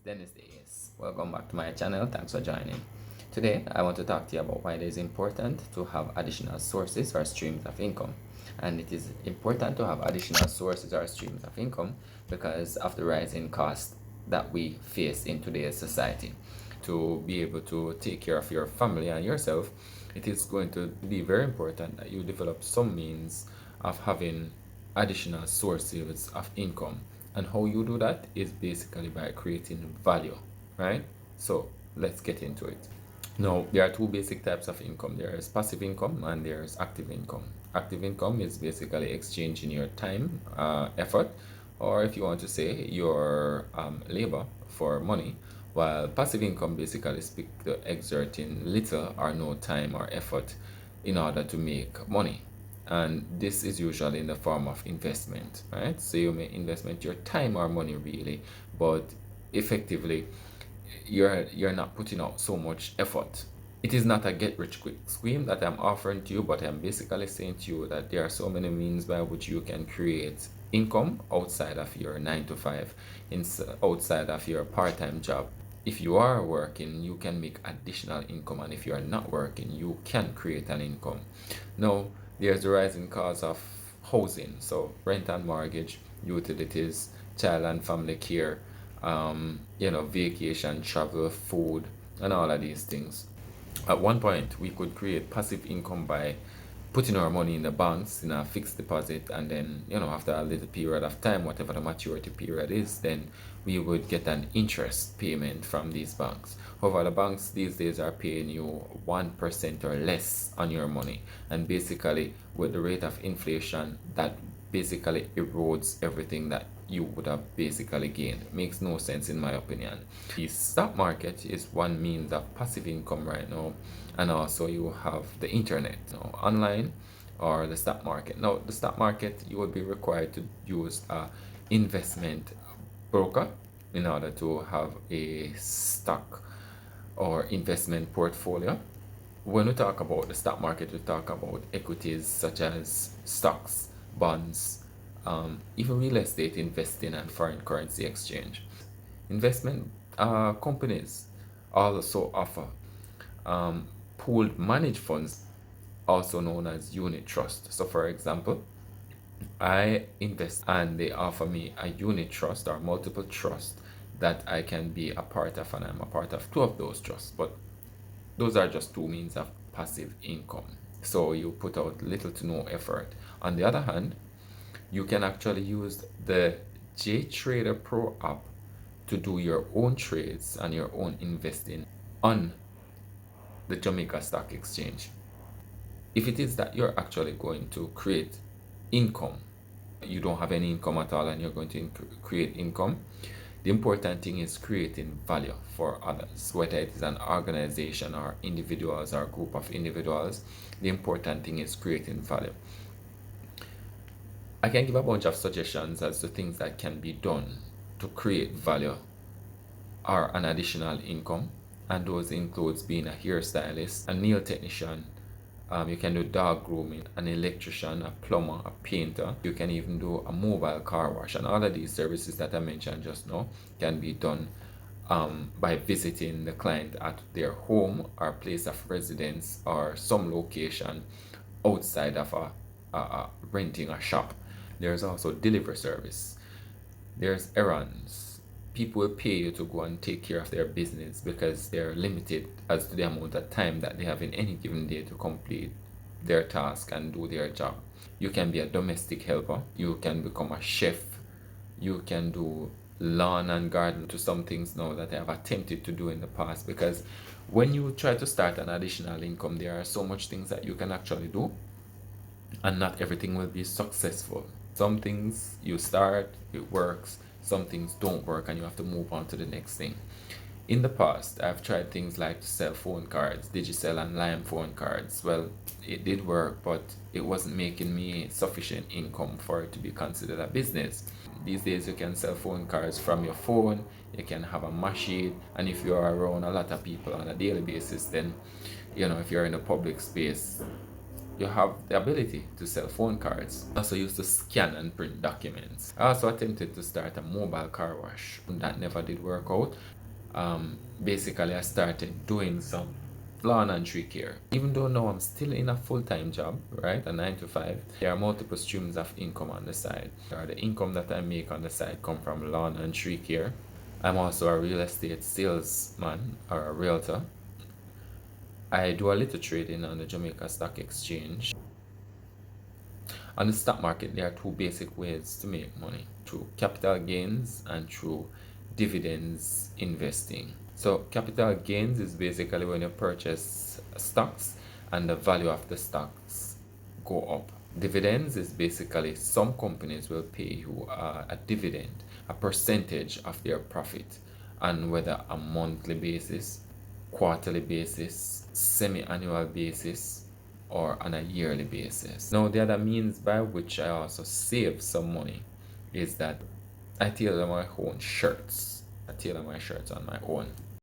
Dennis Days. Welcome back to my channel. Thanks for joining. Today, I want to talk to you about why it is important to have additional sources or streams of income. And it is important to have additional sources or streams of income because of the rising cost that we face in today's society. To be able to take care of your family and yourself, it is going to be very important that you develop some means of having additional sources of income. And how you do that is basically by creating value, right? So let's get into it. Now, there are two basic types of income. There is passive income and there is active income. Active income is basically exchanging your time, effort, or if you want to say your labor for money, while passive income basically speaks to exerting little or no time or effort in order to make money. And this is usually in the form of investment, right? So you may investment your time or money really, but effectively you're not putting out so much effort. It is not a get rich quick scheme that I'm offering to you, but I'm basically saying to you that there are so many means by which you can create income outside of your 9 to 5, outside of your part-time job. If you are working, you can make additional income, and if you are not working, you can create an income. Now, there's the rising cost of housing, so rent and mortgage, utilities, child and family care, vacation, travel, food, and all of these things. At one point, we could create passive income by putting our money in the banks in a fixed deposit, and then after a little period of time, whatever the maturity period is, then we would get an interest payment from these banks. However, the banks these days are paying you 1% or less on your money, and basically with the rate of inflation, that basically erodes everything that you would have basically gained. It makes no sense in my opinion. The stock market is one means of passive income right now, and also you have the internet, online, or the stock market. Now, the stock market, you would be required to use a investment broker in order to have a stock or investment portfolio. When we talk about the stock market, we talk about equities such as stocks, bonds, even real estate investing, and foreign currency exchange. Investment companies also offer pooled managed funds, also known as unit trust. So, for example, I invest and they offer me a unit trust or multiple trust that I can be a part of, and I'm a part of two of those trusts. But those are just two means of passive income. So you put out little to no effort. On the other hand, you can actually use the JTrader Pro app to do your own trades and your own investing on the Jamaica Stock Exchange. If it is that you're actually going to create income, you don't have any income at all and you're going to create income, the important thing is creating value for others, whether it is an organization or individuals or a group of individuals. The important thing is creating value. I can give a bunch of suggestions as to things that can be done to create value or an additional income, and those includes being a hairstylist, a nail technician, you can do dog grooming, an electrician, a plumber, a painter. You can even do a mobile car wash, and all of these services that I mentioned just now can be done by visiting the client at their home or place of residence or some location outside of renting a shop. There's also delivery service. There's errands. People will pay you to go and take care of their business because they're limited as to the amount of time that they have in any given day to complete their task and do their job. You can be a domestic helper. You can become a chef. You can do lawn and garden, to some things now that I have attempted to do in the past, because when you try to start an additional income, there are so much things that you can actually do, and not everything will be successful. Some things you start, it works. Some things don't work and you have to move on to the next thing. In the past, I've tried things like to sell phone cards, Digicel and Lime phone cards. Well, it did work, but it wasn't making me sufficient income for it to be considered a business. These days, you can sell phone cards from your phone, you can have a machine, and if you're around a lot of people on a daily basis, then, if you're in a public space, you have the ability to sell phone cards. I also used to scan and print documents. I also attempted to start a mobile car wash. That never did work out. Basically, I started doing some lawn and tree care. Even though now I'm still in a full-time job, right, a 9 to 5, there are multiple streams of income on the side. The income that I make on the side come from lawn and tree care. I'm also a real estate salesman or a realtor. I do a little trading on the Jamaica Stock Exchange. On the stock market, there are two basic ways to make money: through capital gains and through dividends investing. So capital gains is basically when you purchase stocks and the value of the stocks go up. Dividends is basically some companies will pay you a dividend, a percentage of their profit, on whether a monthly basis, quarterly basis, semi-annual basis, or on a yearly basis. Now, the other means by which I also save some money is that I tailor my own shirts. I tailor my shirts on my own.